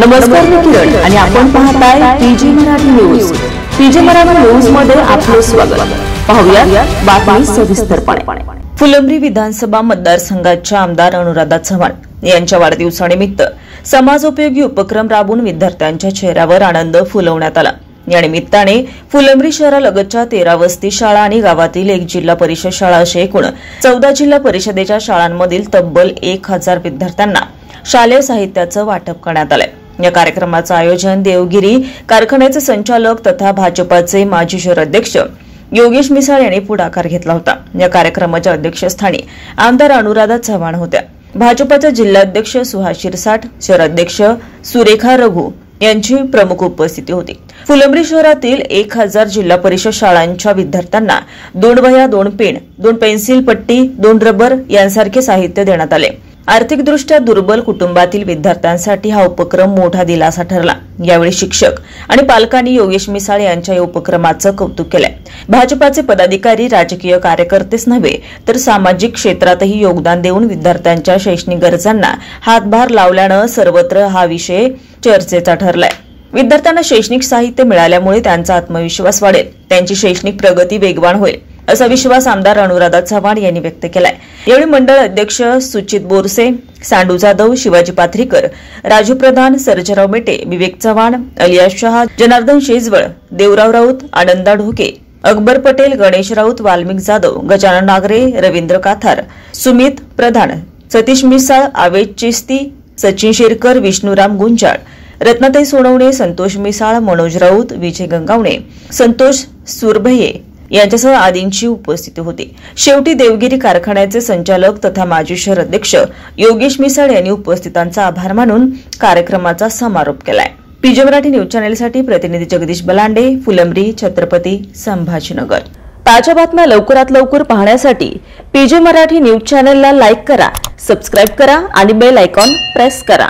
नमस्कार, मी किरण आणि आपण पाहताय PG Marathi news. PG Marathi news मध्ये आपलं स्वागत. पाहूया बातमी सविस्तरपणे. फुलंब्री विधानसभा मतदारसंघाच्या आमदार अनुराधा चव्हाण यांच्या वाढदिवसानिमित्त समाजोपयोगी उपक्रम राबवून विद्यार्थ्यांच्या चेहऱ्यावर आनंद फुलवण्यात आला. या निमित्ताने फुलंब्री शहरालगतच्या 13 वस्ती शाळा आणि गावातील 1 जिल्हा परिषद शाळा असे एकूण 14 जिल्हा परिषदेच्या शाळांमधील तब्बल 1000 विद्यार्थ्यांना शालेय साहित्याचं वाटप करण्यात आलं. या कार्यक्रमाचं आयोजन देवगिरी कारखान्याचे संचालक तथा भाजपाचे माजी शहराध्यक्ष योगेश मिसाळ यांनी पुढाकार घेतला होता. या कार्यक्रमाच्या अध्यक्षस्थानी आमदार अनुराधा चव्हाण होत्या. भाजपाचे जिल्हाध्यक्ष सुहास शिरसाट, शहराध्यक्ष सुरेखा रघु यांची प्रमुख उपस्थिती होती. फुलंब्री शहरातील 1000 जिल्हा परिषद शाळांच्या विद्यार्थ्यांना 2 वह्या, 2 पेन, 2 पेन्सिल पट्टी, 2 रबर यांसारखे साहित्य देण्यात आले. आर्थिकदृष्ट्या दुर्बल कुटुंबातील विद्यार्थ्यांसाठी हा उपक्रम मोठा दिलासा ठरला. यावेळी शिक्षक आणि पालकांनी योगेश मिसाळ यांच्या या उपक्रमाचं कौतुक केलंय. भाजपाचे पदाधिकारी, राजकीय कार्यकर्तेच नव्हे तर सामाजिक क्षेत्रातही योगदान देऊन विद्यार्थ्यांच्या शैक्षणिक गरजांना हातभार लावल्यानं सर्वत्र हा विषय चर्चेचा ठरलाय. विद्यार्थ्यांना शैक्षणिक साहित्य मिळाल्यामुळे त्यांचा आत्मविश्वास वाढेल, त्यांची शैक्षणिक प्रगती वेगवान होईल असा विश्वास आमदार अनुराधा चव्हाण यांनी व्यक्त केलाय. यावेळी मंडळ अध्यक्ष सुचित बोरसे, सांडू जाधव, शिवाजी पाथरीकर, राजू प्रधान, सर्जराव मेटे, विवेक चव्हाण, अलियास शहा, जनार्दन शेजवळ, देवराव राऊत, आनंदा ढोके, अकबर पटेल, गणेश राऊत, वाल्मिक जाधव, गजानन नागरे, रवींद्र काथार, सुमित प्रधान, सतीश मिसाळ, आवेश चिस्ती, सचिन शेरकर, विष्णुराम गुंजाळ, रत्नाताई सोनवणे, संतोष मिसाळ, मनोज राऊत, विजय गंगावणे, संतोष सुरभये यांच्यासह आदींची उपस्थिती होती. शेवटी देवगिरी कारखान्याचे संचालक तथा माजी शहर अध्यक्ष योगेश मिसाळ यांनी उपस्थितांचा आभार मानून कार्यक्रमाचा समारोप केलाय. पीजी मराठी न्यूज चॅनेलसाठी प्रतिनिधी जगदीश बलांडे, फुलंब्री, छत्रपती संभाजीनगर. ताज्या बातम्या लवकरात लवकर पाहण्यासाठी पीजी मराठी न्यूज चॅनेलला लाईक करा, सबस्क्राईब करा आणि बेल आयकॉन प्रेस करा.